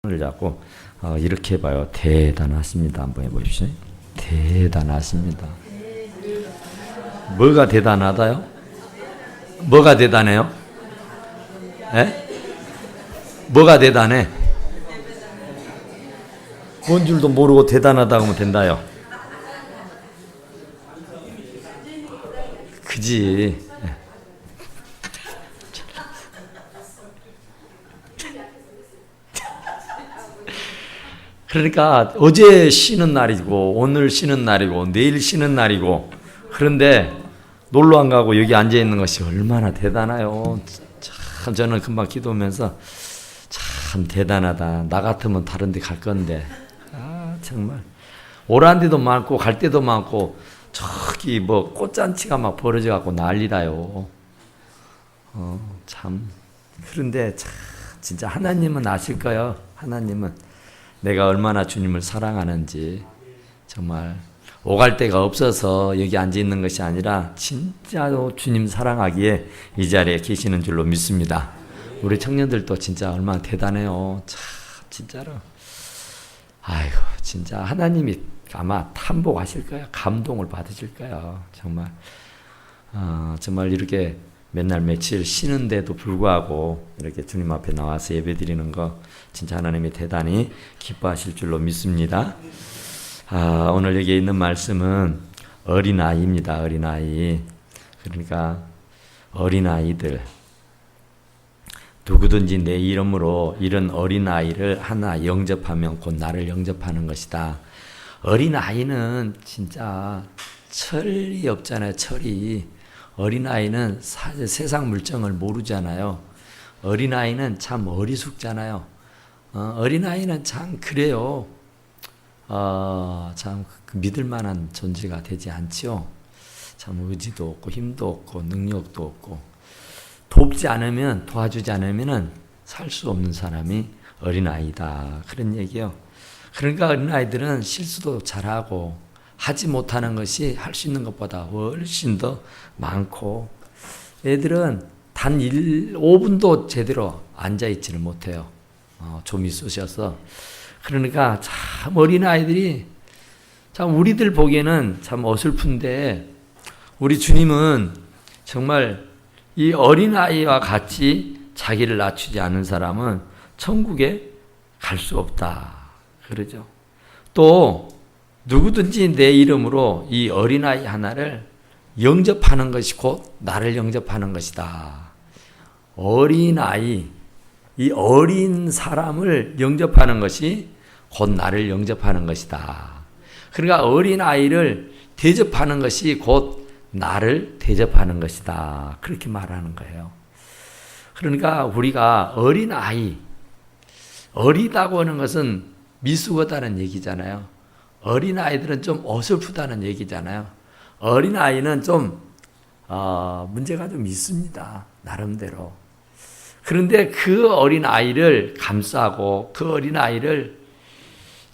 손을 잡고 이렇게 해봐요. 대단하십니다. 한번 해보십시오. 대단하십니다. 뭐가 대단하다요? 뭐가 대단해요? 에? 뭐가 대단해? 뭔 줄도 모르고 대단하다고 하면 된다요. 그지. 그러니까 어제 쉬는 날이고 오늘 쉬는 날이고 내일 쉬는 날이고, 그런데 놀러 안 가고 여기 앉아 있는 것이 얼마나 대단해요. 참 저는 금방 기도하면서 참 대단하다. 나 같으면 다른 데 갈 건데. 정말 오란 데도 많고 갈 데도 많고 저기 뭐 꽃잔치가 막 벌어져 갖고 난리다요. 참. 그런데 참 진짜 하나님은 아실 거예요. 하나님은 내가 얼마나 주님을 사랑하는지. 정말 오갈 데가 없어서 여기 앉아 있는 것이 아니라 진짜로 주님 사랑하기에 이 자리에 계시는 줄로 믿습니다. 우리 청년들도 진짜 얼마나 대단해요. 참 진짜로. 아이고 진짜 하나님이 아마 탐복하실 거예요. 감동을 받으실 거예요. 정말 정말 이렇게 맨날 며칠 쉬는데도 불구하고 이렇게 주님 앞에 나와서 예배드리는 거 진짜 하나님이 대단히 기뻐하실 줄로 믿습니다. 오늘 여기 있는 말씀은 어린아이입니다. 어린아이. 그러니까 어린아이들, 누구든지 내 이름으로 이런 어린아이를 하나 영접하면 곧 나를 영접하는 것이다. 어린아이는 진짜 철이 없잖아요. 철이. 어린아이는 사실 세상 물정을 모르잖아요. 어린아이는 참 어리숙잖아요. 어린아이는 참 그래요. 참 믿을 만한 존재가 되지 않지요. 참 의지도 없고 힘도 없고 능력도 없고 돕지 않으면, 도와주지 않으면 살 수 없는 사람이 어린아이다. 그런 얘기예요. 그러니까 어린아이들은 실수도 잘하고 하지 못하는 것이 할 수 있는 것보다 훨씬 더 많고, 애들은 단 5분도 제대로 앉아있지를 못해요. 좀이 쑤셔서. 그러니까 참 어린아이들이 참 우리들 보기에는 참 어설픈데, 우리 주님은 정말 이 어린아이와 같이 자기를 낮추지 않은 사람은 천국에 갈 수 없다. 그러죠. 또 누구든지 내 이름으로 이 어린아이 하나를 영접하는 것이 곧 나를 영접하는 것이다. 어린아이, 이 어린 사람을 영접하는 것이 곧 나를 영접하는 것이다. 그러니까 어린아이를 대접하는 것이 곧 나를 대접하는 것이다. 그렇게 말하는 거예요. 그러니까 우리가 어린아이, 어리다고 하는 것은 미숙하다는 얘기잖아요. 어린아이들은 좀 어설프다는 얘기잖아요. 어린아이는 좀 문제가 좀 있습니다. 나름대로. 그런데 그 어린아이를 감싸고 그 어린아이를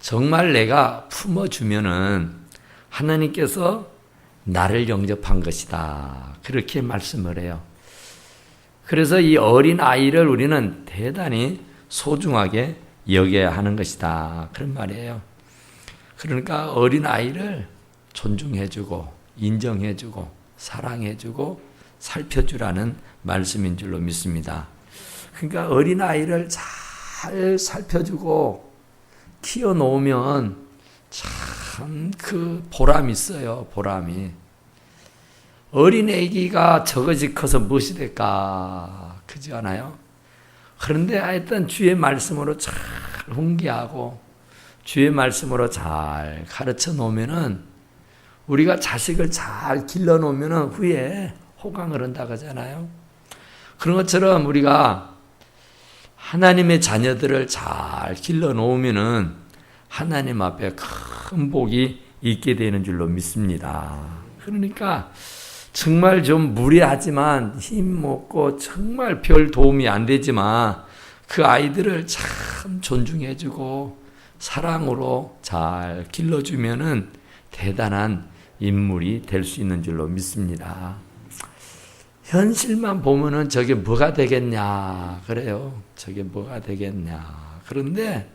정말 내가 품어주면은 하나님께서 나를 영접한 것이다. 그렇게 말씀을 해요. 그래서 이 어린아이를 우리는 대단히 소중하게 여겨야 하는 것이다. 그런 말이에요. 그러니까 어린아이를 존중해주고 인정해주고 사랑해주고 살펴주라는 말씀인 줄로 믿습니다. 그러니까 어린아이를 잘 살펴주고 키워놓으면 참 그 보람이 있어요. 보람이. 어린 애기가 저것이 커서 무엇이 될까? 그지 않아요? 그런데 하여튼 주의 말씀으로 잘 훈계하고 주의 말씀으로 잘 가르쳐 놓으면은, 우리가 자식을 잘 길러 놓으면은 후에 호강을 한다고 하잖아요. 그런 것처럼 우리가 하나님의 자녀들을 잘 길러 놓으면은 하나님 앞에 큰 복이 있게 되는 줄로 믿습니다. 그러니까 정말 좀 무례하지만 힘없고 정말 별 도움이 안 되지만 그 아이들을 참 존중해주고 사랑으로 잘 길러주면은 대단한 인물이 될 수 있는 줄로 믿습니다. 현실만 보면은 저게 뭐가 되겠냐 그래요. 저게 뭐가 되겠냐. 그런데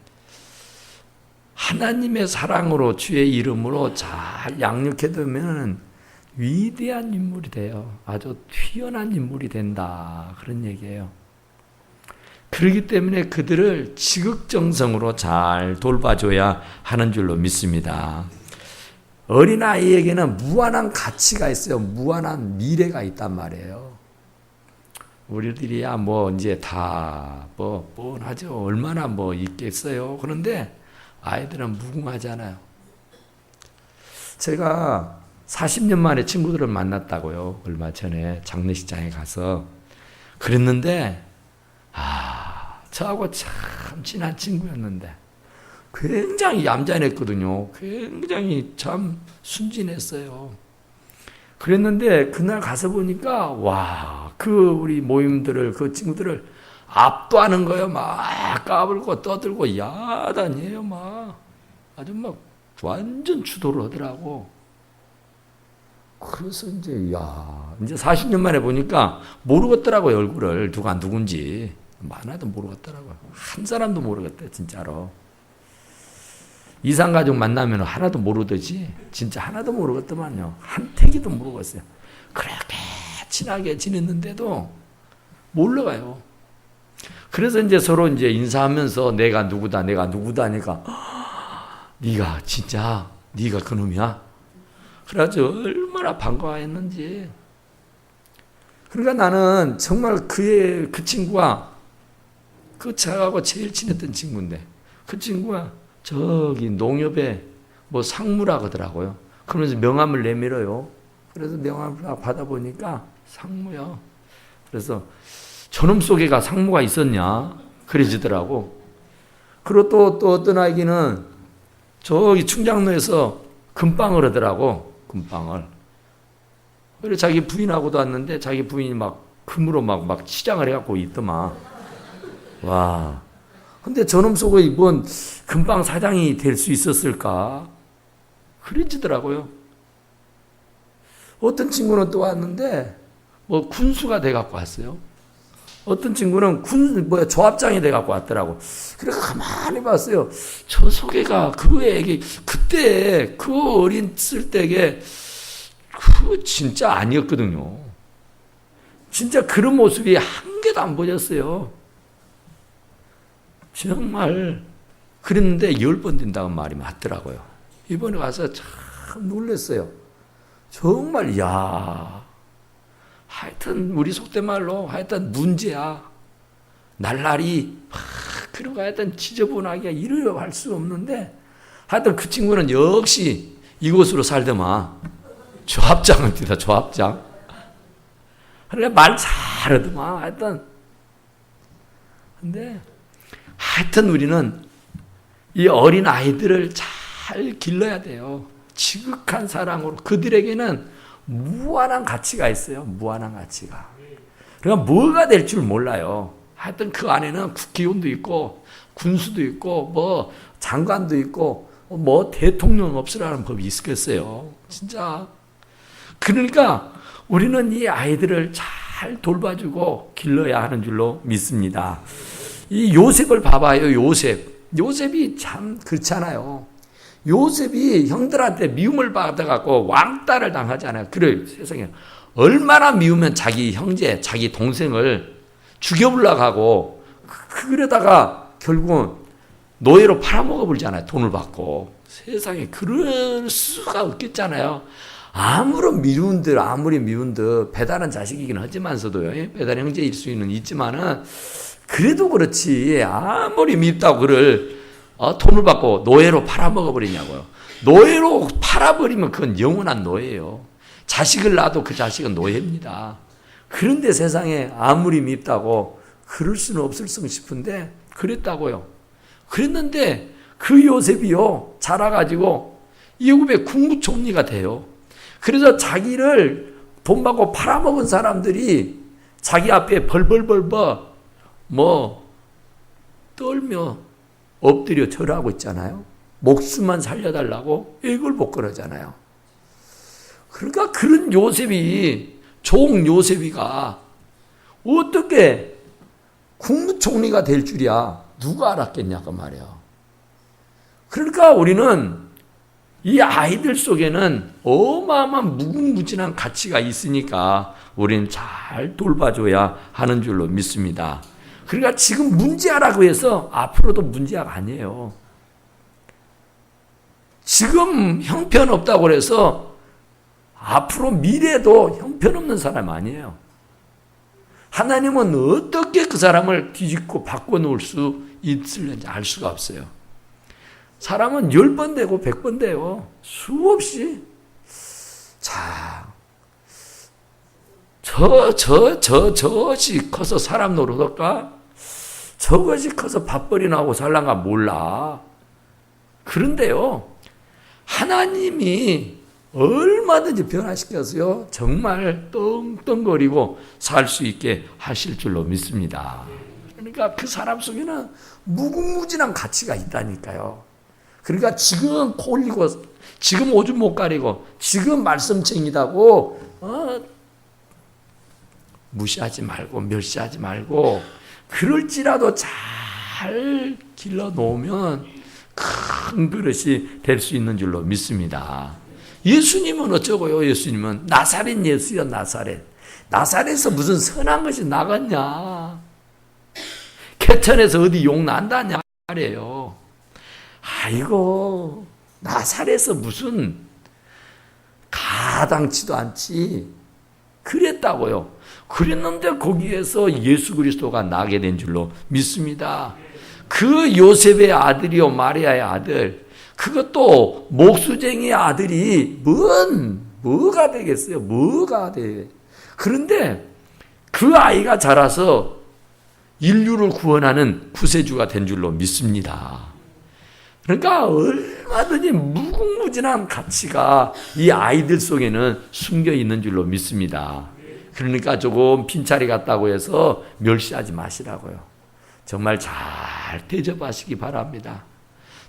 하나님의 사랑으로 주의 이름으로 잘 양육해두면 위대한 인물이 돼요. 아주 뛰어난 인물이 된다. 그런 얘기예요. 그렇기 때문에 그들을 지극정성으로 잘 돌봐줘야 하는 줄로 믿습니다. 어린아이에게는 무한한 가치가 있어요. 무한한 미래가 있단 말이에요. 우리들이야 뭐 이제 다 뭐 뻔하죠. 얼마나 뭐 있겠어요. 그런데 아이들은 무궁하잖아요. 제가 40년 만에 친구들을 만났다고요. 얼마 전에 장례식장에 가서 그랬는데 저하고 참 친한 친구였는데 굉장히 얌전했거든요. 굉장히 참 순진했어요. 그랬는데 그날 가서 보니까 우리 모임들을 그 친구들을 압도하는 거예요. 막 까불고 떠들고 야단이에요. 막 아주 막 완전 주도를 하더라고. 그래서 이제 40년 만에 보니까 모르겠더라고요. 얼굴을 누가 누군지 많아도 모르겠더라고요. 한 사람도 모르겠대 진짜로. 이상가족 만나면 하나도 모르듯이 진짜 하나도 모르겠더만요. 한태기도 모르겠어요. 그렇게 친하게 지냈는데도 몰라가요. 그래서 이제 서로 이제 인사하면서 내가 누구다 하니까 네가 진짜 네가 그놈이야? 그래가지고 얼마나 반가워했는지. 그러니까 나는 정말 그 친구가 저하고 제일 친했던 친구인데 그 친구가 저기 농협에 뭐 상무라 그러더라고요. 그러면서 명함을 내밀어요. 그래서 명함을 받아보니까 상무요. 그래서 저놈 속에가 상무가 있었냐? 그래지더라고. 그리고 또 어떤 아이기는 저기 충장로에서 금방을 하더라고. 금방을. 그래서 자기 부인하고도 왔는데 자기 부인이 막 금으로 막 치장을 해갖고 있더만. 와. 근데 저놈 속에 뭔 금방 사장이 될 수 있었을까? 그래지더라고요. 어떤 친구는 또 왔는데 뭐 군수가 돼갖고 왔어요. 어떤 친구는 조합장이 돼갖고 왔더라고. 그래서 가만히 봤어요. 저 소개가 그 애기 그때 그 어린 때에 그 진짜 아니었거든요. 진짜 그런 모습이 한 개도 안 보였어요. 정말 그랬는데 10번 된다고 말이 맞더라고요. 이번에 와서 참 놀랐어요. 정말 하여튼 우리 속된 말로 하여튼 문제야. 날라리 그런 거 하여튼 지저분하게 이르려 할 수 없는데 하여튼 그 친구는 역시 이곳으로 살더만 조합장을 뛰다 조합장. 그러니까 말 잘하더만 하여튼. 근데 하여튼 우리는 이 어린 아이들을 잘 길러야 돼요. 지극한 사랑으로. 그들에게는 무한한 가치가 있어요. 무한한 가치가. 그러니까 뭐가 될 줄 몰라요. 하여튼 그 안에는 국회의원도 있고 군수도 있고 뭐 장관도 있고 뭐 대통령 없으라는 법이 있겠어요. 진짜. 그러니까 우리는 이 아이들을 잘 돌봐주고 길러야 하는 줄로 믿습니다. 이 요셉을 봐봐요. 요셉이 참 그렇잖아요. 요셉이 형들한테 미움을 받아갖고 왕따를 당하잖아요. 그래 세상에 얼마나 미우면 자기 형제, 자기 동생을 죽여보려고 하고 그러다가 결국은 노예로 팔아먹어버리잖아요. 돈을 받고. 세상에 그럴 수가 없겠잖아요. 아무리 미운들 배달한 자식이긴 하지만서도요. 배달 형제일 수는 있지만은 그래도 그렇지. 아무리 밉다고 돈을 받고 노예로 팔아먹어버리냐고요. 노예로 팔아버리면 그건 영원한 노예예요. 자식을 낳아도 그 자식은 노예입니다. 그런데 세상에 아무리 밉다고 그럴 수는 없을 싶은데 그랬다고요. 그랬는데 그 요셉이요. 자라가지고 애굽의 국무총리가 돼요. 그래서 자기를 돈 받고 팔아먹은 사람들이 자기 앞에 벌벌벌벌 떨며 엎드려 절하고 있잖아요. 목숨만 살려달라고 애걸복걸하잖아요. 그러니까 그런 요셉이 종 요셉이가 어떻게 국무총리가 될 줄이야 누가 알았겠냐 그 말이야. 그러니까 우리는 이 아이들 속에는 어마어마한 무궁무진한 가치가 있으니까 우리는 잘 돌봐줘야 하는 줄로 믿습니다. 그러니까 지금 문제아라고 해서 앞으로도 문제아가 아니에요. 지금 형편없다고 해서 앞으로 미래도 형편없는 사람 아니에요. 하나님은 어떻게 그 사람을 뒤집고 바꿔놓을 수 있을는지 알 수가 없어요. 사람은 10번 되고 100번 돼요. 수없이. 자, 저것이 커서 사람 노릇할까? 저것이 커서 밥벌이 나오고 살란가 몰라. 그런데요, 하나님이 얼마든지 변화시켜서요, 정말 떵떵거리고 살 수 있게 하실 줄로 믿습니다. 그러니까 그 사람 속에는 무궁무진한 가치가 있다니까요. 그러니까 지금 코 흘리고, 지금 오줌 못 가리고, 지금 말씀쟁이다고, 무시하지 말고, 멸시하지 말고, 그럴지라도 잘 길러 놓으면 큰 그릇이 될 수 있는 줄로 믿습니다. 예수님은 어쩌고요? 예수님은 나사렛 예수요, 나사렛. 나사렛에서 무슨 선한 것이 나갔냐? 개천에서 어디 욕 난다냐 말이에요. 아이고, 나사렛에서 무슨 가당치도 않지. 그랬다고요. 그랬는데 거기에서 예수 그리스도가 나게 된 줄로 믿습니다. 그 요셉의 아들이요, 마리아의 아들, 그것도 목수쟁이의 아들이 뭐가 되겠어요? 뭐가 돼? 그런데 그 아이가 자라서 인류를 구원하는 구세주가 된 줄로 믿습니다. 그러니까 얼마든지 무궁무진한 가치가 이 아이들 속에는 숨겨 있는 줄로 믿습니다. 그러니까 조금 빈차리 같다고 해서 멸시하지 마시라고요. 정말 잘 대접하시기 바랍니다.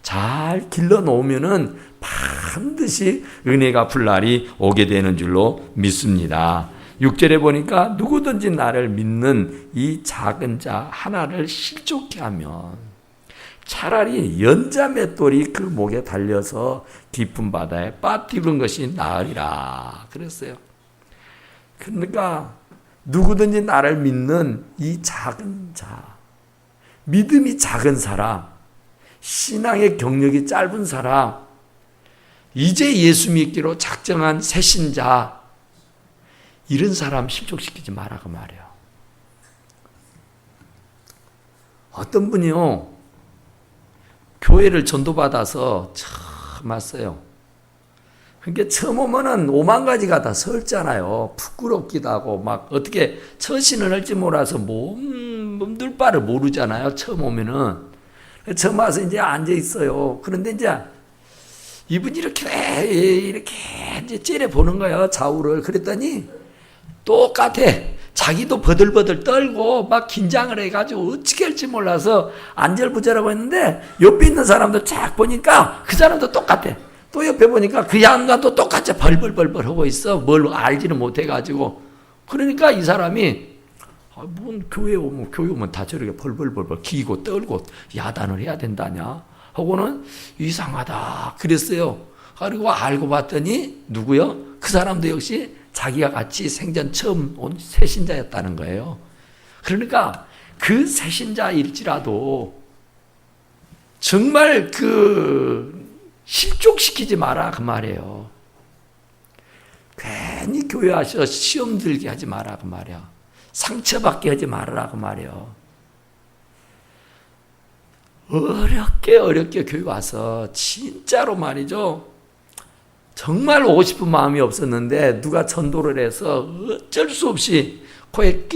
잘 길러 놓으면은 반드시 은혜가 풀 날이 오게 되는 줄로 믿습니다. 6절에 보니까 누구든지 나를 믿는 이 작은 자 하나를 실족케 하면 차라리 연자 맷돌이 그 목에 달려서 깊은 바다에 빠뜨리는 것이 나으리라 그랬어요. 그러니까 누구든지 나를 믿는 이 작은 자, 믿음이 작은 사람, 신앙의 경력이 짧은 사람, 이제 예수 믿기로 작정한 새신자, 이런 사람 실족시키지 마라 그 말이에요. 어떤 분이요, 교회를 전도받아서 처음 왔어요. 그러니까 처음 오면은 5만 가지가 다 설잖아요. 부끄럽기도 하고 막 어떻게 처신을 할지 몰라서 몸둘 바를 모르잖아요. 처음 오면은. 처음 와서 이제 앉아 있어요. 그런데 이제 이분이 이렇게 이제 째려 보는 거예요. 좌우를. 그랬더니 똑같아. 자기도 버들버들 떨고 막 긴장을 해가지고 어떻게 할지 몰라서 안절부절하고 했는데 옆에 있는 사람도 쫙 보니까 그 사람도 똑같아. 또 옆에 보니까 그 양반도 똑같이 벌벌벌벌 하고 있어. 뭘 알지는 못해가지고. 그러니까 이 사람이 뭔 교회 오면 다 저렇게 벌벌벌벌 기고 떨고 야단을 해야 된다냐 하고는 이상하다 그랬어요. 그리고 알고 봤더니 누구요? 그 사람도 역시 자기가 같이 생전 처음 온 새신자였다는 거예요. 그러니까 그 새신자일지라도 정말 실족시키지 마라 그 말이에요. 괜히 교회 와서 시험 들게 하지 마라 그 말이야. 상처받게 하지 말아라 그 말이에요. 어렵게 교회 와서 진짜로 말이죠. 정말 오고 싶은 마음이 없었는데 누가 전도를 해서 어쩔 수 없이 코에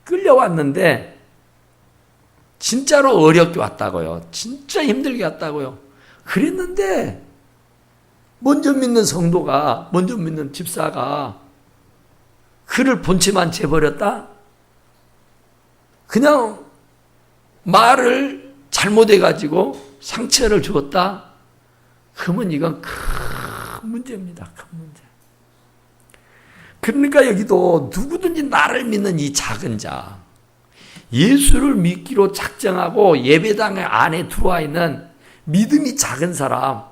끌려왔는데 진짜로 어렵게 왔다고요. 진짜 힘들게 왔다고요. 그랬는데 먼저 믿는 성도가, 먼저 믿는 집사가 그를 본체만 재버렸다? 그냥 말을 잘못해가지고 상처를 주었다? 그러면 이건 큰 문제입니다. 큰 문제. 그러니까 여기도 누구든지 나를 믿는 이 작은 자, 예수를 믿기로 작정하고 예배당 안에 들어와 있는 믿음이 작은 사람,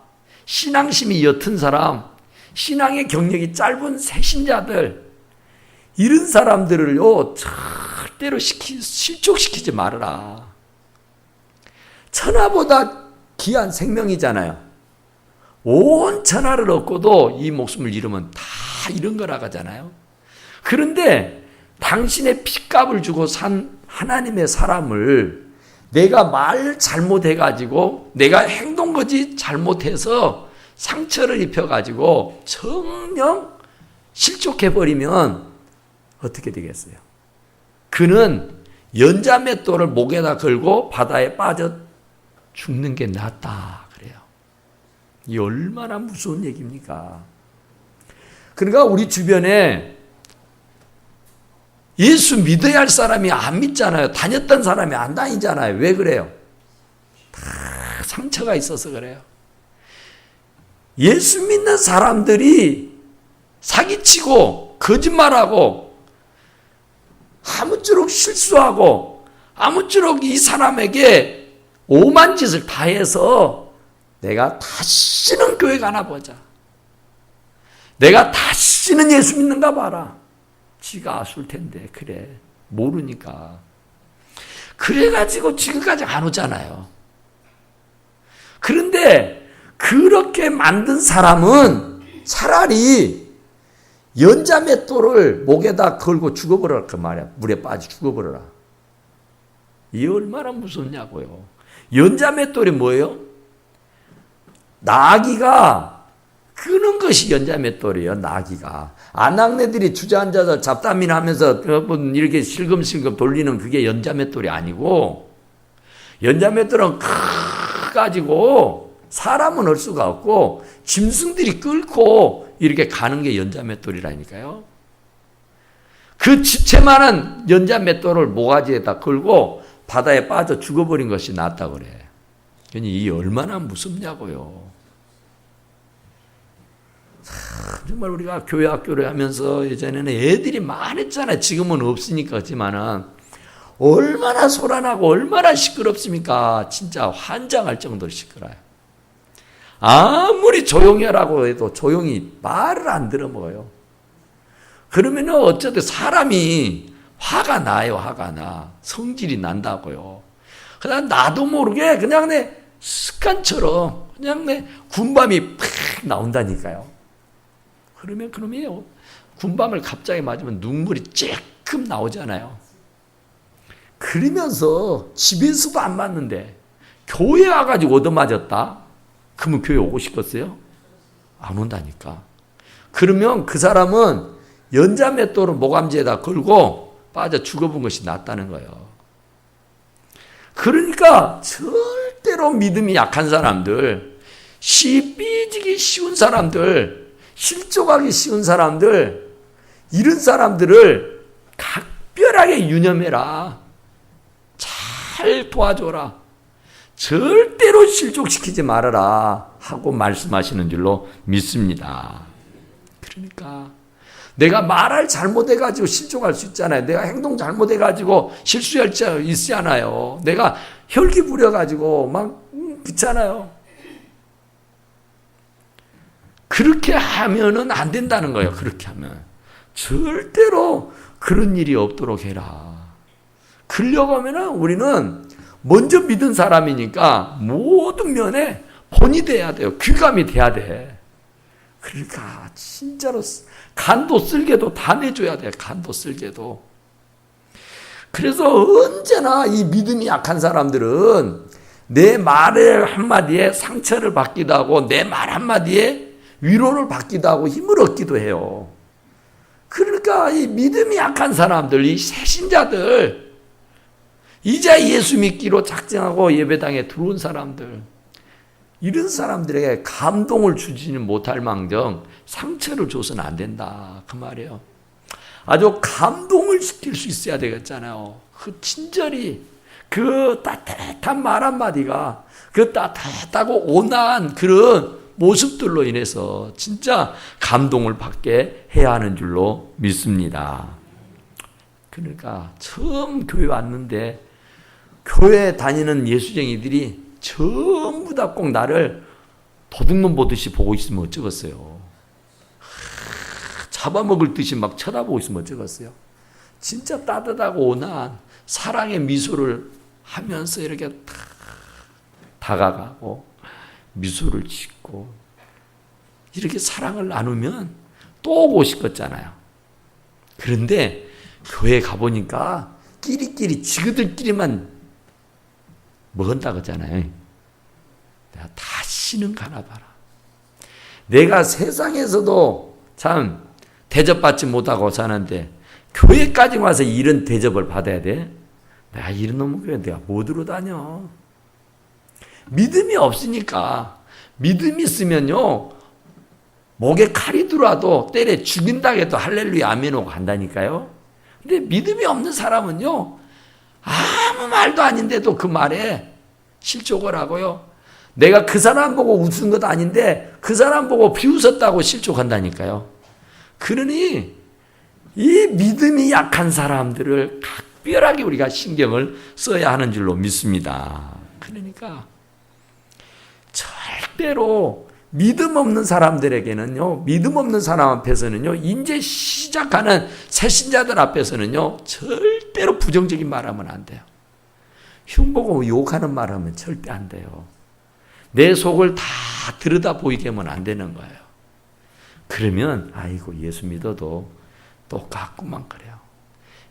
신앙심이 옅은 사람, 신앙의 경력이 짧은 새신자들, 이런 사람들을요 절대로 실족시키지 말아라. 천하보다 귀한 생명이잖아요. 온 천하를 얻고도 이 목숨을 잃으면 다 잃은 거라 하잖아요. 그런데 당신의 핏값을 주고 산 하나님의 사람을 내가 말 잘못해가지고 내가 행동거지 잘못해서 상처를 입혀가지고 정녕 실족해버리면 어떻게 되겠어요? 그는 연자맷돌을 목에다 걸고 바다에 빠져 죽는 게 낫다 그래요. 이 얼마나 무서운 얘기입니까? 그러니까 우리 주변에 예수 믿어야 할 사람이 안 믿잖아요. 다녔던 사람이 안 다니잖아요. 왜 그래요? 다 상처가 있어서 그래요. 예수 믿는 사람들이 사기치고 거짓말하고 아무쪼록 실수하고 아무쪼록 이 사람에게 오만 짓을 다 해서 내가 다시는 교회 가나 보자. 내가 다시는 예수 믿는가 봐라. 지가 아술 텐데 그래 모르니까. 그래가지고 지금까지 안 오잖아요. 그런데 그렇게 만든 사람은 차라리 연자맷돌을 목에다 걸고 죽어버려라 그 말이야. 물에 빠져 죽어버려라. 이게 얼마나 무섭냐고요. 연자맷돌이 뭐예요? 나귀가 끄는 것이 연자맷돌이에요. 나귀가. 아낙네들이 주저앉아서 잡담이나 하면서 이렇게 실금실금 돌리는 그게 연자맷돌이 아니고, 연자맷돌은 가지고 사람은 올 수가 없고 짐승들이 끌고 이렇게 가는 게 연자맷돌이라니까요. 그 지체만한 연자맷돌을 모가지에다 걸고 바다에 빠져 죽어버린 것이 낫다고 그래. 그러니 이 얼마나 무섭냐고요. 정말 우리가 교회 학교를 하면서 예전에는 애들이 많았잖아요. 지금은 없으니까 그렇지만은 얼마나 소란하고 얼마나 시끄럽습니까? 진짜 환장할 정도로 시끄러워요. 아무리 조용히 하라고 해도 조용히 말을 안 들어먹어요. 그러면은 어쨌든 사람이 화가 나요. 화가 나. 성질이 난다고요. 그냥 나도 모르게 그냥 내 습관처럼 그냥 내 군밤이 팍 나온다니까요. 그러면 군밤을 갑자기 맞으면 눈물이 쬐끔 나오잖아요. 그러면서 집에서도 안 맞는데 교회 와가지고 얻어맞았다? 그러면 교회 오고 싶었어요? 안 온다니까. 그러면 그 사람은 연자맷돌을 모감지에다 걸고 빠져 죽어본 것이 낫다는 거예요. 그러니까 절대로 믿음이 약한 사람들, 삐지기 쉬운 사람들, 실족하기 쉬운 사람들, 이런 사람들을 각별하게 유념해라. 잘 도와줘라. 절대로 실족시키지 말아라 하고 말씀하시는 줄로 믿습니다. 그러니까 내가 말을 잘못해가지고 실족할 수 있잖아요. 내가 행동 잘못해가지고 실수할 수 있잖아요. 내가 혈기 부려가지고 막 그렇잖아요. 그렇게 하면은 안 된다는 거예요. 그렇게 하면 절대로 그런 일이 없도록 해라. 그러려고 하면은 우리는 먼저 믿은 사람이니까 모든 면에 본이 돼야 돼요. 귀감이 돼야 돼. 그러니까 진짜로 간도 쓸개도 다 내줘야 돼. 간도 쓸개도. 그래서 언제나 이 믿음이 약한 사람들은 내 말의 한마디에 상처를 받기도 하고 내 말 한마디에 위로를 받기도 하고 힘을 얻기도 해요. 그러니까 이 믿음이 약한 사람들, 이 새신자들, 이제 예수 믿기로 작정하고 예배당에 들어온 사람들, 이런 사람들에게 감동을 주지는 못할 망정 상처를 줘서는 안 된다 그 말이에요. 아주 감동을 시킬 수 있어야 되겠잖아요. 그 친절히 그 따뜻한 말 한마디가 그 따뜻하고 온화한 그런 모습들로 인해서 진짜 감동을 받게 해야 하는 줄로 믿습니다. 그러니까 처음 교회 왔는데 교회 다니는 예수쟁이들이 전부 다 꼭 나를 도둑놈 보듯이 보고 있으면 어쩌겠어요. 잡아먹을 듯이 막 쳐다보고 있으면 어쩌겠어요. 진짜 따뜻하고 온화한 사랑의 미소를 하면서 이렇게 다가가고 미소를 짓고 이렇게 사랑을 나누면 또 오고 싶었잖아요. 그런데 교회 가보니까 끼리끼리 지그들끼리만 먹은다 그러잖아요. 내가 다시는 가나 봐라. 내가 세상에서도 참 대접받지 못하고 사는데 교회까지 와서 이런 대접을 받아야 돼? 내가 이런 놈의 교회 내가 못 들어다녀. 믿음이 없으니까. 믿음이 있으면요 목에 칼이 들어와도 때려 죽인다 해도 할렐루야 아멘 하고 간다니까요. 근데 믿음이 없는 사람은요 아무 말도 아닌데도 그 말에 실족을 하고요. 내가 그 사람 보고 웃은 것도 아닌데 그 사람 보고 비웃었다고 실족한다니까요. 그러니 이 믿음이 약한 사람들을 각별하게 우리가 신경을 써야 하는 줄로 믿습니다. 그러니까 절대로 믿음 없는 사람들에게는요, 믿음 없는 사람 앞에서는요, 이제 시작하는 새신자들 앞에서는요, 절대로 부정적인 말 하면 안 돼요. 흉보고 욕하는 말 하면 절대 안 돼요. 내 속을 다 들여다 보이게 하면 안 되는 거예요. 그러면, 아이고, 예수 믿어도 똑같구만, 그래요.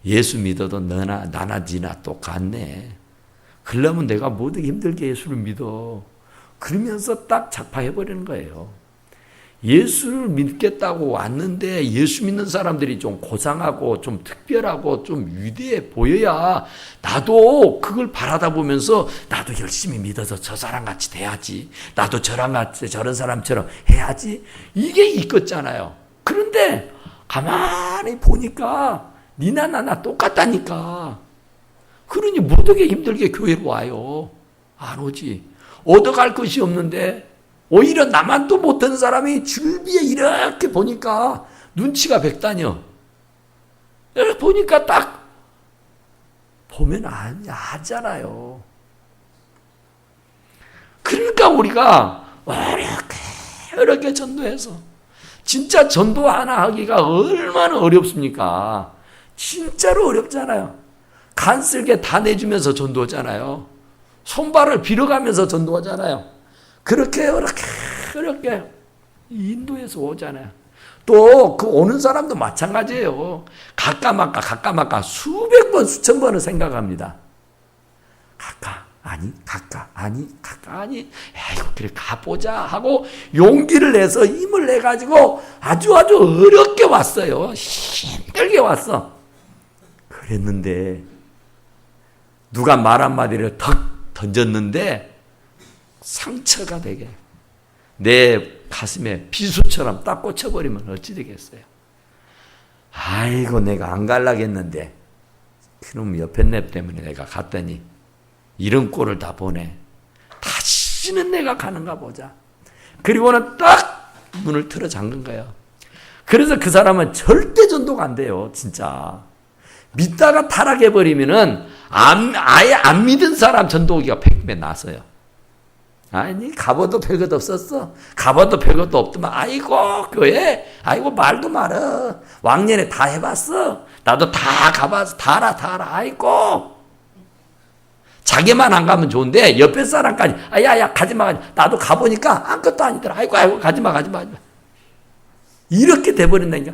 예수 믿어도 나나 니나 똑같네. 그러려면 내가 뭐든 힘들게 예수를 믿어. 그러면서 딱 작파해버리는 거예요. 예수를 믿겠다고 왔는데 예수 믿는 사람들이 좀 고상하고 좀 특별하고 좀 위대해 보여야 나도 그걸 바라다 보면서 나도 열심히 믿어서 저 사람같이 돼야지. 나도 저런 사람처럼 해야지. 이게 있겠잖아요. 그런데 가만히 보니까 니나 나나 똑같다니까. 그러니 못하게 힘들게 교회로 와요. 안 오지. 얻어갈 것이 없는데 오히려 나만 또 못하는 사람이 줄비에 이렇게 보니까 눈치가 백단이요. 이렇게 보니까 딱 보면 아잖아요. 그러니까 우리가 이렇게 전도해서 진짜 전도 하나 하기가 얼마나 어렵습니까? 진짜로 어렵잖아요. 간 쓸게 다 내주면서 전도하잖아요. 손발을 빌어가면서 전도하잖아요. 그렇게 인도에서 오잖아요. 또 그 오는 사람도 마찬가지예요. 가까 수백 번 수천 번을 생각합니다. 가까 아니 에이구 그래 가보자 하고 용기를 내서 힘을 내 가지고 아주 어렵게 왔어요. 힘들게 왔어. 그랬는데 누가 말 한마디를 턱 던졌는데 상처가 되게 내 가슴에 비수처럼 딱 꽂혀버리면 어찌 되겠어요? 아이고 내가 안 갈라겠는데 그놈 옆에 내 때문에 내가 갔더니 이런 꼴을 다 보네. 다시는 내가 가는가 보자. 그리고는 딱 문을 틀어 잠근 거예요. 그래서 그 사람은 절대 전도가 안 돼요. 진짜 믿다가 타락해버리면은 아예 안 믿은 사람 전도기가 100배 나서요. 아니 가봐도 별것도 없었어. 가봐도 별것도 없더만. 아이고 교회 아이고 말도 말어. 왕년에 다 해봤어. 나도 다 가봤어. 다 알아. 아이고 자기만 안 가면 좋은데 옆에 사람까지 야야 가지마. 나도 가보니까 아무것도 아니더라. 아이고 가지마. 이렇게 돼버린다니까.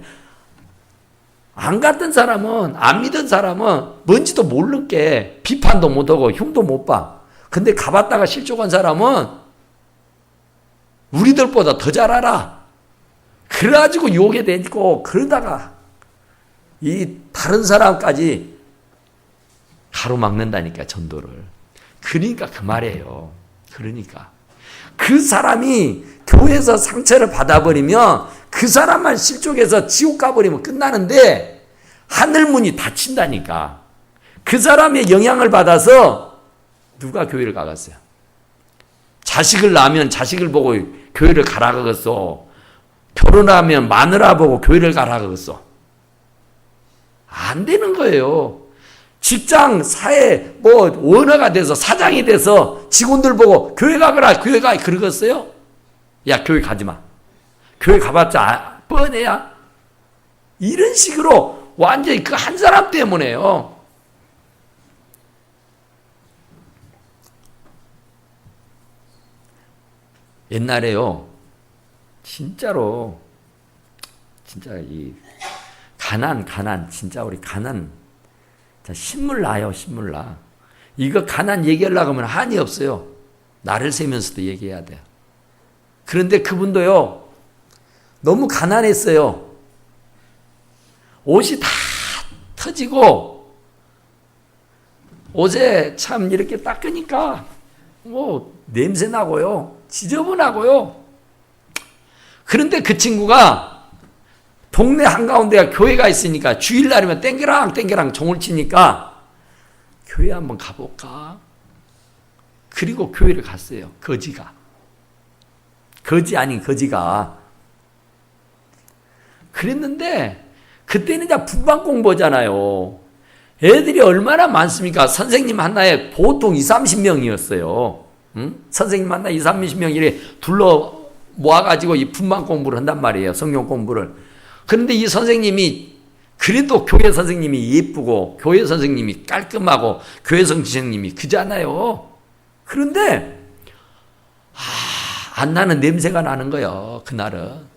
안 갔던 사람은, 안 믿은 사람은 뭔지도 모르게 비판도 못하고 흉도 못 봐. 근데 가봤다가 실족한 사람은 우리들보다 더 잘 알아. 그래가지고 욕에 대고 그러다가 이 다른 사람까지 가로막는다니까, 전도를. 그러니까 그 말이에요. 그러니까. 그 사람이 교회에서 상처를 받아버리면 그 사람만 실족해서 지옥 가버리면 끝나는데 하늘문이 닫힌다니까. 그 사람의 영향을 받아서 누가 교회를 가겠어요? 자식을 낳으면 자식을 보고 교회를 가라 그랬어. 결혼하면 마누라 보고 교회를 가라 그랬어. 안 되는 거예요. 직장, 사회, 원어가 돼서 사장이 돼서 직원들 보고 교회 가거라, 교회 가, 그러겠어요? 야, 교회 가지 마. 교회 가봤자 뻔해야. 이런 식으로 완전히 그 한 사람 때문에요. 옛날에요, 진짜로, 진짜 이 가난, 진짜 우리 가난, 신물 나요, 신물 나. 이거 가난 얘기하려고 하면 한이 없어요. 나를 세면서도 얘기해야 돼요. 그런데 그분도요, 너무 가난했어요. 옷이 다 터지고, 옷에 참 이렇게 닦으니까, 냄새 나고요. 지저분하고요. 그런데 그 친구가 동네 한가운데가 교회가 있으니까 주일날이면 땡겨랑 종을 치니까 교회 한번 가볼까? 그리고 교회를 갔어요. 거지가. 거지 아닌 거지가. 그랬는데 그때는 이제 분반 공부잖아요. 애들이 얼마나 많습니까? 선생님 하나에 보통 20-30명이었어요. 응? 선생님 하나 20-30명 이래 둘러 모아가지고 이 분반 공부를 한단 말이에요. 성경 공부를. 그런데 이 선생님이 그래도 교회 선생님이 예쁘고 교회 선생님이 깔끔하고 교회 선생님이 그잖아요. 그런데 안 나는 냄새가 나는 거예요. 그날은.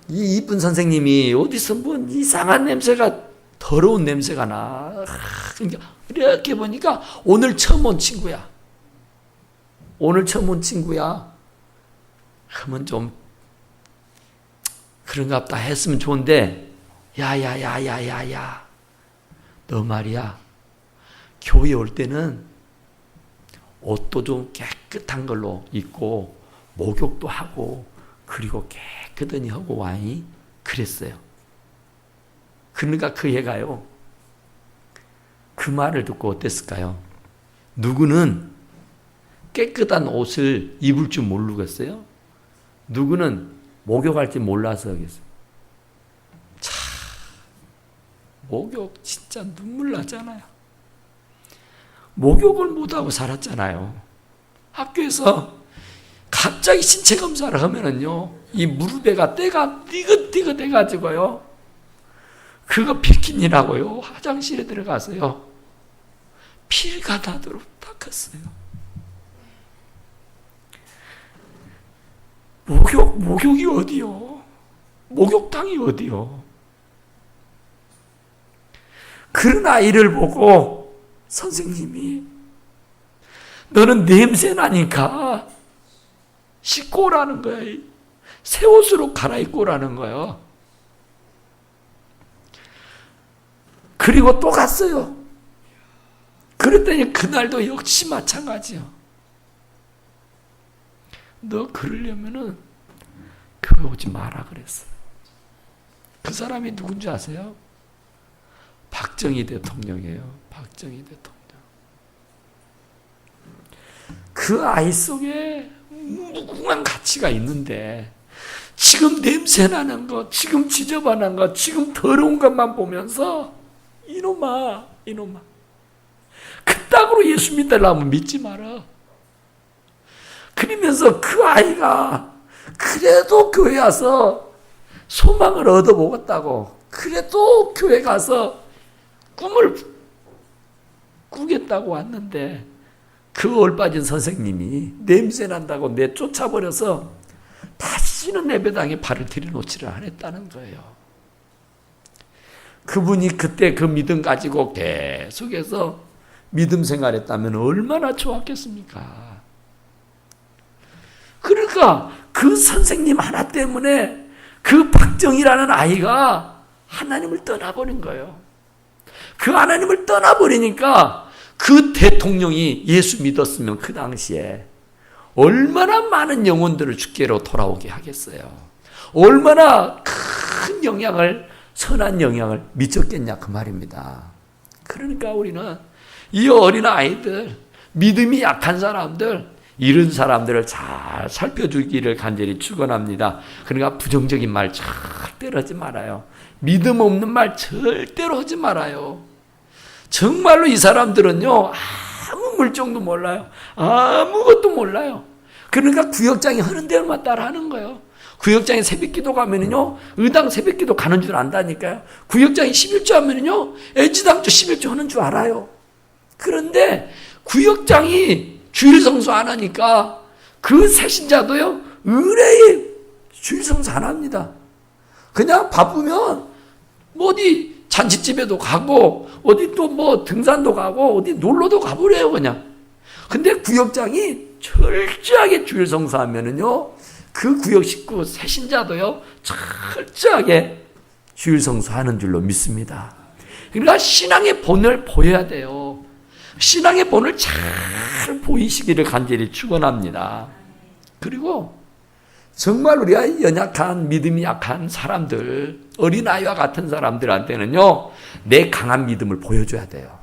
이 이쁜 선생님이 어디서 이상한 냄새가 더러운 냄새가 나. 이렇게 보니까 오늘 처음 온 친구야. 그러면 좀 그런가 보다 했으면 좋은데, 야야야야야야, 너 말이야, 교회 올 때는 옷도 좀 깨끗한 걸로 입고 목욕도 하고 그리고 깨끗하니 하고 와이. 그랬어요. 그러니까 그 애가요, 그 말을 듣고 어땠을까요? 누구는 깨끗한 옷을 입을 줄 모르겠어요? 누구는 목욕할 줄 몰라서 하겠어요. 참, 목욕 진짜 눈물 나잖아요. 목욕을 못하고 살았잖아요. 학교에서 갑자기 신체 검사를 하면은요, 이 무릎에가 때가 띠긋띠긋 해가지고요, 그거 비키니라고요, 화장실에 들어가서요, 피가 나도록 닦았어요. 목욕이 어디요? 목욕탕이 어디요? 그런 아이를 보고 선생님이 너는 냄새 나니까 씻고 오라는 거야. 새 옷으로 갈아입고 오라는 거야. 그리고 또 갔어요. 그랬더니 그날도 역시 마찬가지요. 너 그러려면은 교회 오지 마라 그랬어. 그 사람이 누군지 아세요? 박정희 대통령이에요. 박정희 대통령. 그 아이 속에 무궁한 가치가 있는데 지금 냄새나는 거, 지금 지저분한 거, 지금 더러운 것만 보면서 이놈아 그따구로 예수 믿으려면 믿지 마라. 그러면서 그 아이가 그래도 교회 와서 소망을 얻어먹었다고, 그래도 교회 가서 꿈을 꾸겠다고 왔는데 그 얼빠진 선생님이 냄새 난다고 내쫓아버려서 다시는 예배당에 발을 들여놓지를 않았다는 거예요. 그분이 그때 그 믿음 가지고 계속해서 믿음 생활했다면 얼마나 좋았겠습니까? 그러니까 그 선생님 하나 때문에 그 박정희라는 아이가 하나님을 떠나버린 거예요. 그 하나님을 떠나버리니까 그 대통령이 예수 믿었으면 그 당시에 얼마나 많은 영혼들을 주께로 돌아오게 하겠어요. 얼마나 큰 영향을, 선한 영향을 미쳤겠냐 그 말입니다. 그러니까 우리는 이 어린 아이들, 믿음이 약한 사람들, 이런 사람들을 잘 살펴주기를 간절히 축원합니다. 그러니까 부정적인 말 절대로 하지 말아요. 믿음 없는 말 절대로 하지 말아요. 정말로 이 사람들은요, 아무 물정도 몰라요. 아무것도 몰라요. 그러니까 구역장이 하는 대로만 따라 하는 거예요. 구역장이 새벽기도 가면은요, 의당 새벽기도 가는 줄 안다니까요. 구역장이 11조 하면은요, 애지당조 11조 하는 줄 알아요. 그런데 구역장이 주일 성수 안 하니까 그 새신자도요, 의뢰에 주일 성수 안 합니다. 그냥 바쁘면 뭐 어디 잔치집에도 가고 어디 또 뭐 등산도 가고 어디 놀러도 가버려요, 그냥. 근데 구역장이 철저하게 주일 성수하면은요, 그 구역 식구 새신자도요, 철저하게 주일 성수하는 줄로 믿습니다. 그러니까 신앙의 본을 보여야 돼요. 신앙의 본을 잘 보이시기를 간절히 축원합니다. 그리고 정말 우리가 연약한, 믿음이 약한 사람들, 어린아이와 같은 사람들한테는요, 내 강한 믿음을 보여줘야 돼요.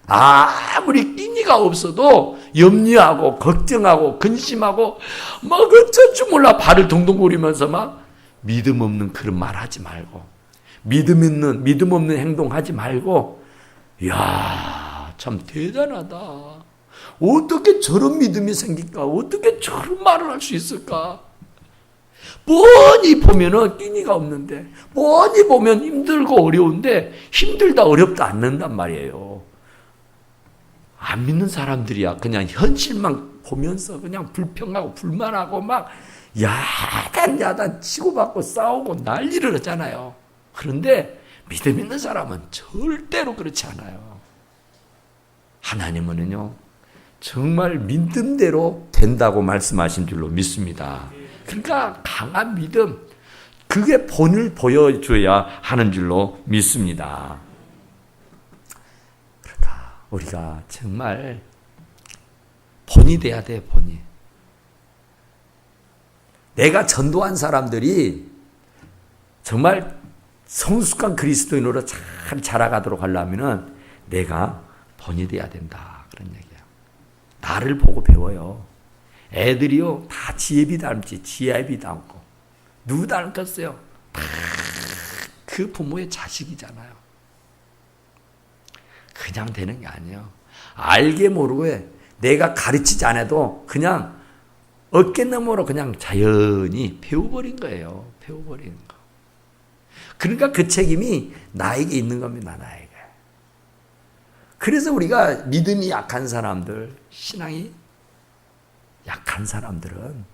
아무리 끼니가 없어도 염려하고 걱정하고 근심하고 막 어쩔 줄 몰라 발을 동동 구리면서 막 믿음 없는 그런 말 하지 말고, 믿음 없는 행동 하지 말고, 이야, 참 대단하다. 어떻게 저런 믿음이 생길까? 어떻게 저런 말을 할 수 있을까? 뻔히 보면은 끼니가 없는데, 뻔히 보면 힘들고 어려운데, 힘들다 어렵다 않는단 말이에요. 안 믿는 사람들이야 그냥 현실만 보면서 그냥 불평하고 불만하고 막 야단 치고받고 싸우고 난리를 하잖아요. 그런데 믿음 있는 사람은 절대로 그렇지 않아요. 하나님은요, 정말 믿음대로 된다고 말씀하신 줄로 믿습니다. 그러니까 강한 믿음, 그게 본을 보여줘야 하는 줄로 믿습니다. 우리가 정말 본이 돼야 돼, 본이. 내가 전도한 사람들이 정말 성숙한 그리스도인으로 잘 자라가도록 하려면 내가 본이 돼야 된다, 그런 얘기예요. 나를 보고 배워요. 애들이요, 다 지혜비 닮지, 지혜비 닮고. 누구 닮겠어요? 다 그 부모의 자식이잖아요. 그냥 되는 게 아니에요. 알게 모르고 내가 가르치지 않아도 그냥 어깨너머로 그냥 자연히 배워버린 거예요. 배워버리는 거. 그러니까 그 책임이 나에게 있는 겁니다. 나에게. 그래서 우리가 믿음이 약한 사람들, 신앙이 약한 사람들은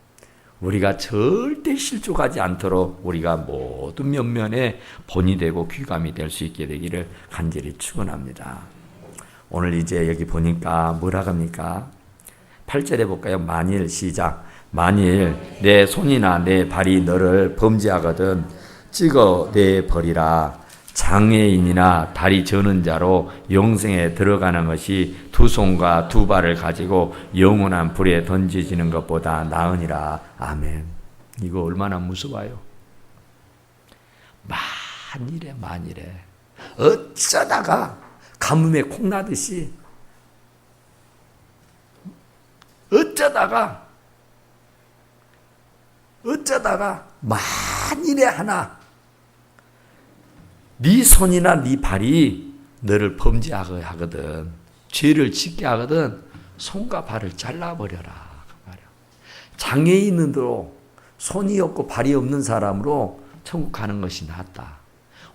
우리가 절대 실족하지 않도록 우리가 모든 면면에 본이 되고 귀감이 될 수 있게 되기를 간절히 축원합니다. 오늘 이제 여기 보니까 뭐라 합니까? 8절에 볼까요? 만일, 시작. 만일 내 손이나 내 발이 너를 범죄하거든 찍어내 버리라. 장애인이나 다리 저는 자로 영생에 들어가는 것이 두 손과 두 발을 가지고 영원한 불에 던져지는 것보다 나으니라. 아멘. 이거 얼마나 무서워요. 만일에 어쩌다가 가뭄에 콩나듯이 어쩌다가 만일에 하나 네 손이나 네 발이 너를 범죄하게 하거든, 죄를 짓게 하거든, 손과 발을 잘라버려라, 그 말이야. 장애인으로 손이 없고 발이 없는 사람으로 천국 가는 것이 낫다.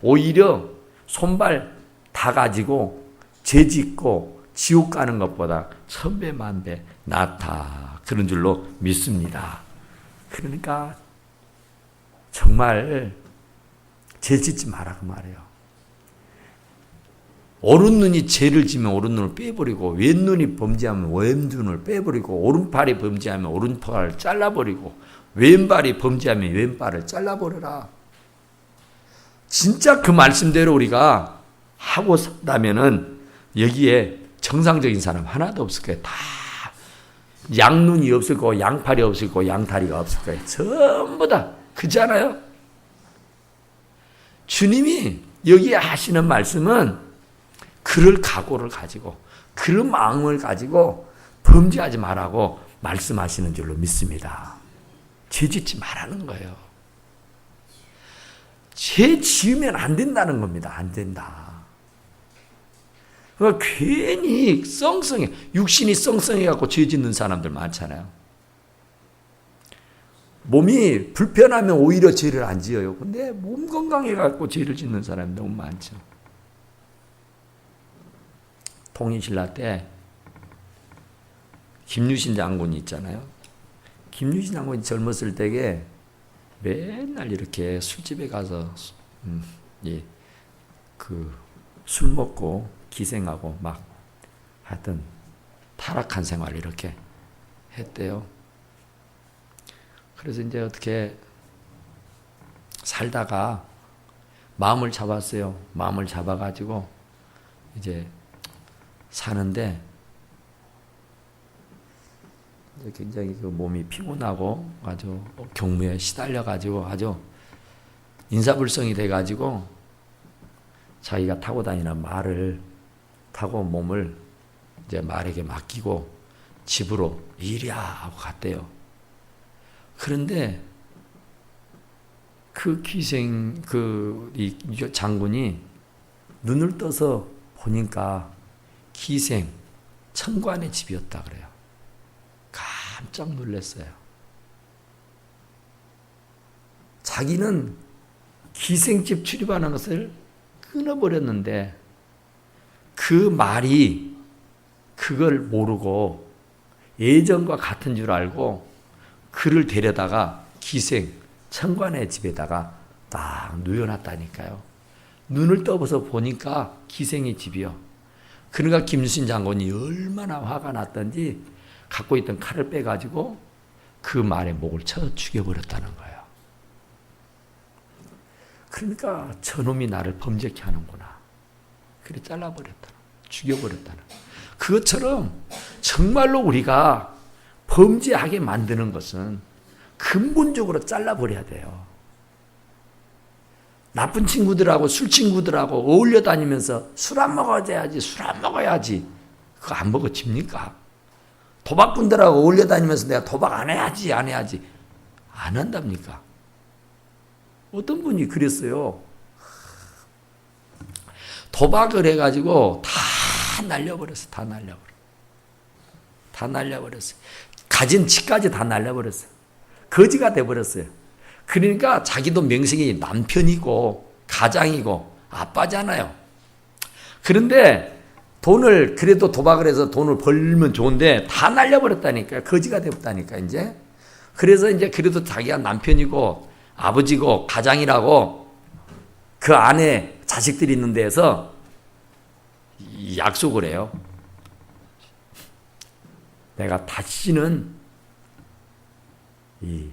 오히려 손발 다 가지고 죄 짓고 지옥 가는 것보다 1000배 만배 낫다, 그런 줄로 믿습니다. 그러니까 정말 죄 짓지 마라, 그 말이에요. 오른 눈이 죄를 지면 오른 눈을 빼버리고, 왼눈이 범죄하면 왼눈을 빼버리고, 오른팔이 범죄하면 오른팔을 잘라버리고, 왼발이 범죄하면 왼발을 잘라버려라. 진짜 그 말씀대로 우리가 하고 산다면은 여기에 정상적인 사람 하나도 없을 거예요. 다 양눈이 없을 거고, 양팔이 없을 거고, 양다리가 없을 거예요. 전부 다. 그렇잖아요? 주님이 여기에 하시는 말씀은 그럴 각오를 가지고, 그런 마음을 가지고 범죄하지 말라고 말씀하시는 줄로 믿습니다. 죄 짓지 말라는 거예요. 죄 지으면 안 된다는 겁니다. 안 된다. 그러니까 괜히 썽썽해. 육신이 썽썽해갖고 죄 짓는 사람들 많잖아요. 몸이 불편하면 오히려 죄를 안 지어요. 근데 몸 건강해갖고 죄를 짓는 사람이 너무 많죠. 통일신라 때 김유신 장군이 있잖아요. 김유신 장군이 젊었을 때에 맨날 이렇게 술집에 가서 술 먹고 기생하고 막 하여튼 타락한 생활을 이렇게 했대요. 그래서 이제 어떻게 살다가 마음을 잡았어요. 마음을 잡아가지고 이제 사는데 굉장히 그 몸이 피곤하고 아주 경무에 시달려가지고 아주 인사불성이 돼가지고 자기가 타고 다니는 말을 타고 몸을 이제 말에게 맡기고 집으로 이리야 하고 갔대요. 그런데 그 기생 이 장군이 눈을 떠서 보니까 기생 천관의 집이었다 그래요. 깜짝 놀랐어요. 자기는 기생집 출입하는 것을 끊어버렸는데 그 말이 그걸 모르고 예전과 같은 줄 알고 그를 데려다가 기생 천관의 집에다가 딱 누워놨다니까요. 눈을 떠서 보니까 기생의 집이요. 그러니까 김유신 장군이 얼마나 화가 났던지 갖고 있던 칼을 빼가지고 그 말의 목을 쳐 죽여버렸다는 거예요. 그러니까 저놈이 나를 범죄케 하는구나. 그래 잘라버렸다는, 죽여버렸다는. 그것처럼 정말로 우리가 범죄하게 만드는 것은 근본적으로 잘라버려야 돼요. 나쁜 친구들하고 술 친구들하고 어울려 다니면서 술 안 먹어야지, 술 안 먹어야지. 그거 안 먹어집니까? 도박꾼들하고 어울려 다니면서 내가 도박 안 해야지, 안 해야지. 안 한답니까? 어떤 분이 그랬어요. 도박을 해가지고 다 날려버렸어. 다 날려버렸어요. 가진 집까지 다 날려버렸어요. 거지가 돼버렸어요. 그러니까 자기도 명색이 남편이고 가장이고 아빠잖아요. 그런데 돈을 그래도 도박을 해서 돈을 벌면 좋은데 다 날려버렸다니까. 거지가 되었다니까 이제. 그래서 이제 그래도 자기가 남편이고 아버지고 가장이라고 그 안에 자식들이 있는 데에서 약속을 해요. 내가 다시는 이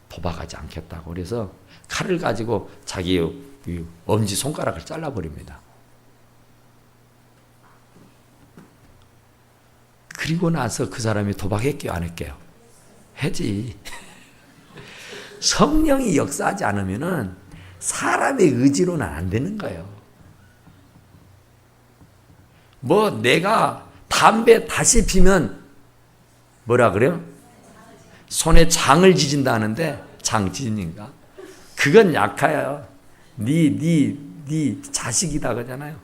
도박하지 않겠다고. 그래서 칼을 가지고 자기 엄지 손가락을 잘라버립니다. 그리고 나서 그 사람이 도박했게요, 안 했게요? 해지. 성령이 역사하지 않으면은 사람의 의지로는 안 되는 거예요. 뭐 내가 담배 다시 피면 뭐라 그래요? 손에 장을 지진다는데 장 지진인가? 그건 약해요. 네 자식이다 그러잖아요.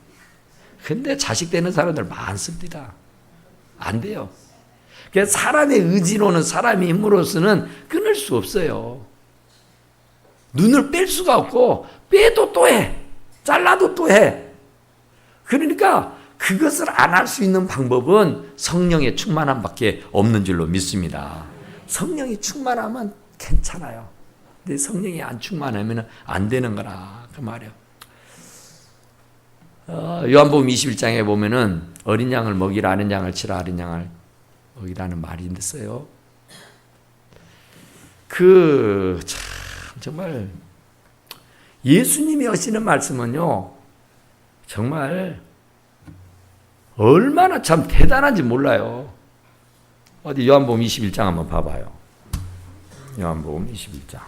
근데 자식 되는 사람들 많습니다. 안 돼요. 그래서 사람의 의지로는 사람의 힘으로서는 끊을 수 없어요. 눈을 뺄 수가 없고 빼도 또 해. 잘라도 또 해. 그러니까 그것을 안 할 수 있는 방법은 성령의 충만함밖에 없는 줄로 믿습니다. 성령이 충만하면 괜찮아요. 근데 성령이 안 충만하면 안 되는 거라 그 말이에요. 요한복음 21장에 보면은 어린 양을 먹이라 아는 양을 치라 어린 양을 먹이라는 말이 있어요. 참 정말 예수님이 하시는 말씀은요 정말 얼마나 참 대단한지 몰라요. 어디 요한복음 21장 한번 봐봐요. 요한복음 21장.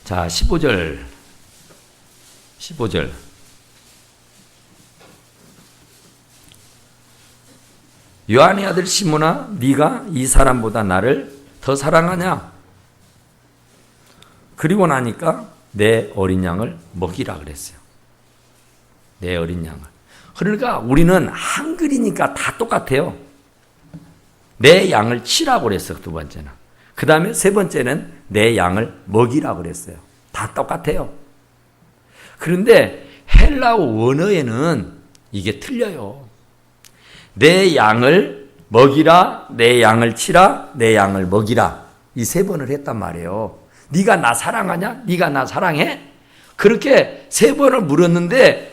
자, 15절. 요한의 아들 시몬아, 네가 이 사람보다 나를 더 사랑하냐? 그리고 나니까 내 어린 양을 먹이라 그랬어요. 내 어린 양을. 그러니까 우리는 한글이니까 다 똑같아요. 내 양을 치라고 그랬어, 두 번째는. 그 다음에 세 번째는 내 양을 먹이라고 그랬어요. 다 똑같아요. 그런데 헬라어 원어에는 이게 틀려요. 내 양을 먹이라, 내 양을 치라, 내 양을 먹이라. 이 세 번을 했단 말이에요. 네가 나 사랑하냐? 네가 나 사랑해? 그렇게 세 번을 물었는데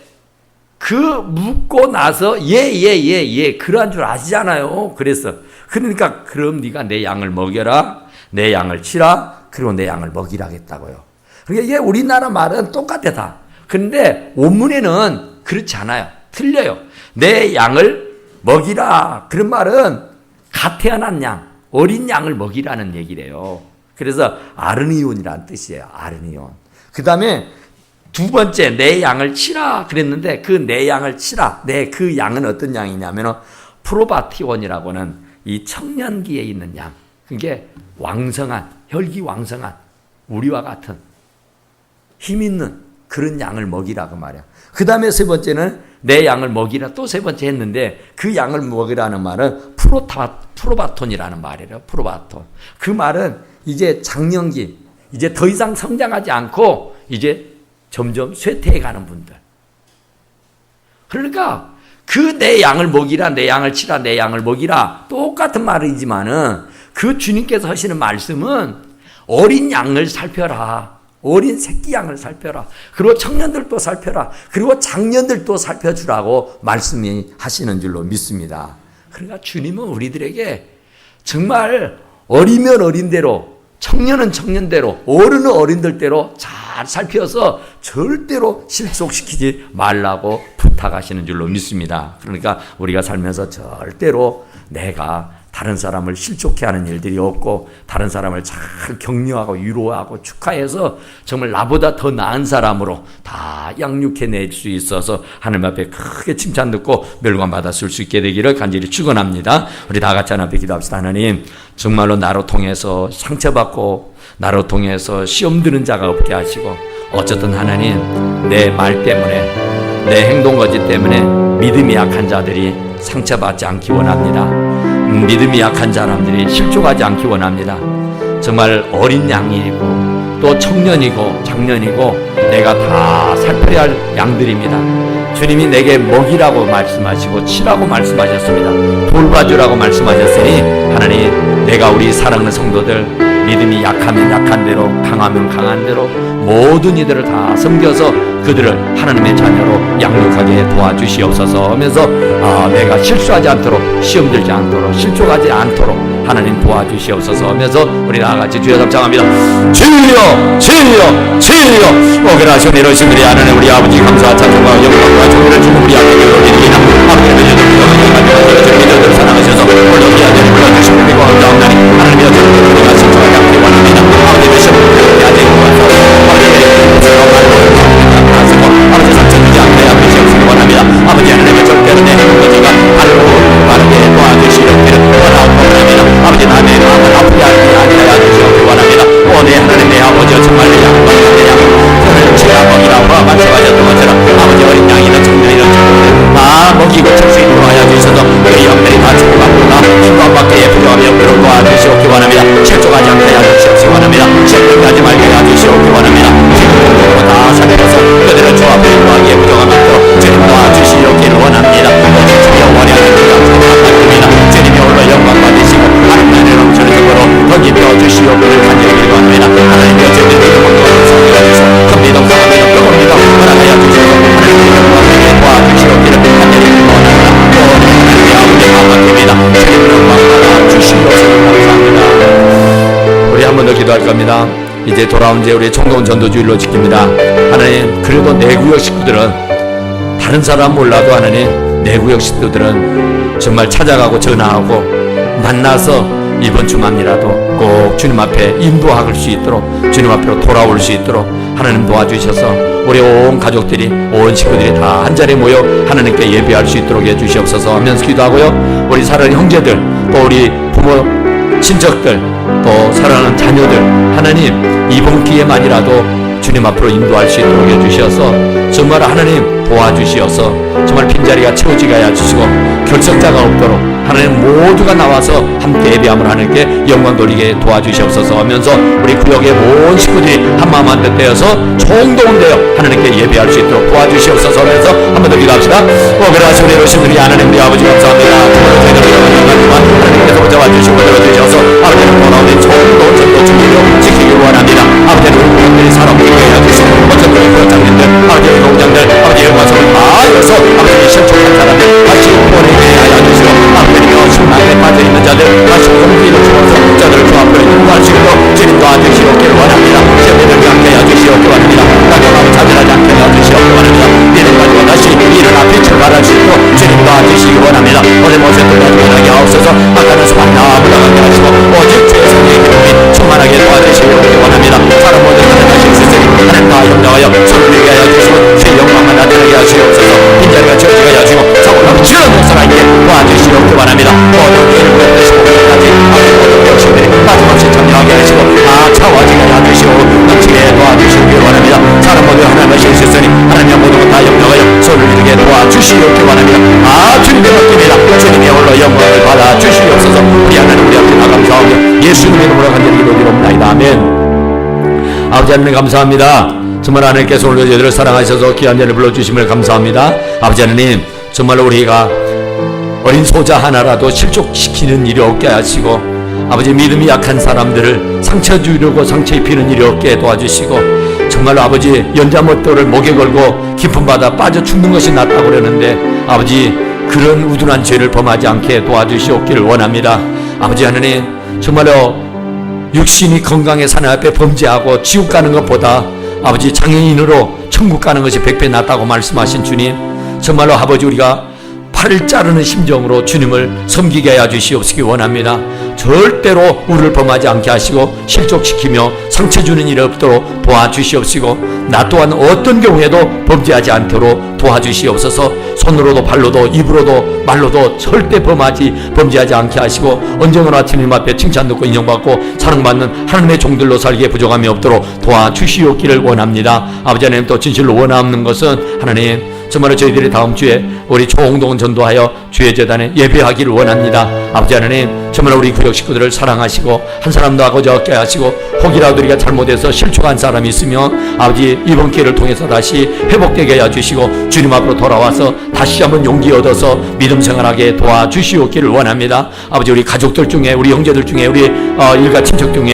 그 묻고 나서 예 그러한 줄 아시잖아요. 그랬어. 그러니까 그럼 네가 내 양을 먹여라, 내 양을 치라, 그리고 내 양을 먹이라 했다고요. 그러니까 이게 우리나라 말은 똑같아 다. 그런데 원문에는 그렇지 않아요. 틀려요. 내 양을 먹이라 그런 말은 갓 태어난 양, 어린 양을 먹이라는 얘기래요. 그래서 아르니온이라는 뜻이에요. 아르니온. 그 다음에 두 번째 내 양을 치라 그랬는데 그 내 양을 치라. 그 양은 어떤 양이냐면 프로바티온이라고는 이 청년기에 있는 양. 그게 왕성한, 혈기왕성한 우리와 같은 힘 있는 그런 양을 먹이라고 말이야. 그 다음에 세 번째는 내 양을 먹이라 또 세 번째 했는데 그 양을 먹이라는 말은 프로바톤이라는 말이에요. 프로바톤. 그 말은 이제 장년기, 이제 더 이상 성장하지 않고 이제 점점 쇠퇴해 가는 분들. 그러니까 그 내 양을 먹이라, 내 양을 치라, 내 양을 먹이라 똑같은 말이지만은 그 주님께서 하시는 말씀은 어린 양을 살펴라. 어린 새끼 양을 살펴라. 그리고 청년들도 살펴라. 그리고 장년들도 살펴주라고 말씀이 하시는 줄로 믿습니다. 그러니까 주님은 우리들에게 정말 어리면 어린대로, 청년은 청년대로, 어른은 어린들대로 잘 살펴서 절대로 실속시키지 말라고 부탁하시는 줄로 믿습니다. 그러니까 우리가 살면서 절대로 내가 다른 사람을 실족해 하는 일들이 없고 다른 사람을 잘 격려하고 위로하고 축하해서 정말 나보다 더 나은 사람으로 다 양육해낼 수 있어서 하나님 앞에 크게 칭찬 듣고 멸관 받았을 수 있게 되기를 간절히 축원합니다. 우리 다 같이 하나님 앞에 기도합시다. 하나님, 정말로 나로 통해서 상처받고 나로 통해서 시험 드는 자가 없게 하시고 어쨌든 하나님, 내 말 때문에 내 행동 거짓 때문에 믿음이 약한 자들이 상처받지 않기 원합니다. 믿음이 약한 사람들이 실족하지 않기 원합니다. 정말 어린 양이고 또 청년이고 장년이고 내가 다 살펴야 할 양들입니다. 주님이 내게 먹이라고 말씀하시고 치라고 말씀하셨습니다. 돌봐주라고 말씀하셨으니 하나님, 내가 우리 사랑하는 성도들 믿음이 약하면 약한 대로, 강하면 강한 대로 모든 이들을 다 섬겨서 그들을 하나님의 자녀로 양육하게 도와주시옵소서 하면서 내가 실수하지 않도록, 시험 들지 않도록, 실족하지 않도록 하나님 도와주시옵소서 하면서 우리 다같이 주여 답장합니다. 주여 주여 주여 오그라시오 내려오신 우리 하나님, 우리 아버지 감사와 찬송과 영광과 존귀를 주고 우리 앞에 올리리이다. 아버지의 믿음을 사랑하셔서 올라오게 하되 불러주시고 그리고 감사하니 하나님의 어쩌면 우리가 실족하지 않기 원합니다. 아버지의 시험을 그렇게 하지 않고 아버지 상처주지 않게 하시옵시기 원합니다. 아버지 하나님의 절대로 내 행동거지가 바르게 도와주시옵기를 원합니다. 아버지 남의 마음을 아프게 하게 하시옵기를 원합니다. 내 하나님, 내 아버지 정말 내 양과 내 양 저를 제양이라고 말씀하셨던 것처럼 아버지 어린 양이나 청년이나 청년들 다 먹이고 정수히 도와야 주셔서 우리 영들이 다 축복받고 힘과 밖에 예쁘게 그런 도와주시옵기 원합니다. 실족하지 않게 하시옵기 원합니다. 실족하지 말게 하시옵기 원합니다. 지금도 다 살려서 그들을 조합해 구하기에 부족함없도록 주님 도와주시옵기를 원합니다. 오직 주여 원하는 감사합니다. 주님이 홀로 영광 받으시고 하나님의 넘치는 힘으로 더 깊여 주시옵기를 간절히 기도합니다. 하나님의 어쨌든 믿음으로 성령하셔서 큰 믿음, 강한 믿음, 뜨거운 믿음 허락하여 주셔서 하나님의 영광을 도와주시옵기를 간절히 기도합니다. 또 하나님의 아버지 감사합니다. 주님의 영광 받아주시옵기를 감사합니다. 우리 한 번 더 기도할 겁니다. 이제 돌아온 제 우리 총동 전도주일로 지킵니다. 하나님, 그래도 내 구역 식구들은 다른 사람 몰라도 하나님, 내 구역 식구들은 정말 찾아가고 전화하고 만나서 이번 주만이라도 꼭 주님 앞에 인도할 수 있도록, 주님 앞으로 돌아올 수 있도록 하나님 도와주셔서 우리 온 가족들이, 온 식구들이 다 한자리에 모여 하나님께 예배할 수 있도록 해주시옵소서 하면서 기도하고요. 우리 사랑하는 형제들, 또 우리 부모, 친척들 또 사랑하는 자녀들 하나님 이번 기회만이라도 주님 앞으로 인도할 수 있도록 해주셔서 정말 하나님 도와주시어서 정말 빈자리가 채워지게 하여 주시고 결석자가 없도록 하나님 모두가 나와서 함께 예배함을 하나님께 영광 돌리게 도와주시옵소서 하면서 우리 구역의 모든 식구들이 한마음 한뜻되어서 총동원되어 하나님께 예배할 수 있도록 도와주시옵소서 하면서 한 번 더 기도합시다. 그러하시 우리 오신 우리 하나님 우리 아버지 감사합니다. 정말 저희들을 영광하지만 하나님께서 붙잡아주시고 들어주셔서 아버지는 돌아오는 총동원 전도 주기로 지키기 원합니다. 아버지는 우리 구역들이 살아오게 해주시고 어떤 우리 구역장님들 아버지의 농장들 아버지의 영광성을 다하여서 아버지의 실족한 사람들 다시 보내게 하여 주시고 아버지며 신망에 빠져있는 자들 다시 용기를 주어서 자들을 주 앞으로 인도할 수 있도록 주님 도와주시옵기를 원합니다. 시험에들 함께 하여 주시옵기 원합니다. 낙영하고 자들하지 않게 하여 주시옵기 원합니다. 믿음 가지고 다시 일어나 빛을 발할 수 있도록 주님 도와주시기 원합니다. 오늘 모세 도와주시게 하옵소서. 아까는 수만 나아물러가게 하시고 오직 주의 성령의 기쁨이 충만하게 도와주시기 원합니다. 사람 모든 것을 다시 있으니 하나님 다 영광하여 손을 들게 하여 주시고 주의 영광만 나타나게 하시옵소서. 빈자리가 채워지게 하시고 사고나면 지는 역사가 있게 도와주시옵기 원합니다. 모든 일을 끝내시고 끝까지 아버지 모든 역시들이 빠짐없이 참여하게 하시고 다 차워지게 하여 주시고 넘치게 도와주시옵기 원합니다. 사람 모두 하나님의 실수으니 하나님의 모든 것 다 영광하여 손을 들게 도와주시옵기 원합니다. 주님의 맡깁니다. 주님의 홀로 영광을 받아 주시옵소서. 우리 하나님 우리 앞에 다 감사하며 예수님의 이름으로 간절히 기도드립니다. 아멘. 아버지 하나님 감사합니다. 정말 하나님께서 오늘 저희들을 사랑하셔서 귀한 자를 불러주심을 감사합니다. 아버지 하나님 정말 우리가 어린 소자 하나라도 실족시키는 일이 없게 하시고 아버지 믿음이 약한 사람들을 상처 주려고 상처 입히는 일이 없게 도와주시고 정말로 아버지 연자못돌을 목에 걸고 깊은 바다 빠져 죽는 것이 낫다고 그러는데 아버지 그런 우둔한 죄를 범하지 않게 도와주시옵기를 원합니다. 아버지 하나님 정말로 육신이 건강에 사는 앞에 범죄하고 지옥 가는 것보다 아버지 장애인으로 천국 가는 것이 100배 낫다고 말씀하신 주님 정말로 아버지 우리가 팔을 자르는 심정으로 주님을 섬기게 하여 주시옵시기 원합니다. 절대로 우를 범하지 않게 하시고 실족시키며 상처 주는 일이 없도록 도와주시옵시고 나 또한 어떤 경우에도 범죄하지 않도록 도와주시옵소서. 손으로도 발로도 입으로도 말로도 절대 범죄하지 않게 하시고 언젠가나 주님 앞에 칭찬 듣고 인정받고 사랑받는 하나님의 종들로 살기에 부족함이 없도록 도와주시옵기를 원합니다. 아버지 하나님 또 진실로 원하는 것은 하나님 정말로 저희들이 다음 주에 우리 총동원 전도하여 주의 재단에 예배하기를 원합니다. 아버지 하나님 정말 우리 구역 식구들을 사랑하시고 한 사람도 하고 적게 하시고 혹이라도 우리가 잘못해서 실족한 사람이 있으면 아버지 이번 기회를 통해서 다시 회복되게 하여 주시고 주님 앞으로 돌아와서 다시 한번 용기 얻어서 믿음 생활하게 도와주시옵기를 원합니다. 아버지 우리 가족들 중에 우리 형제들 중에 우리 일가 친척 중에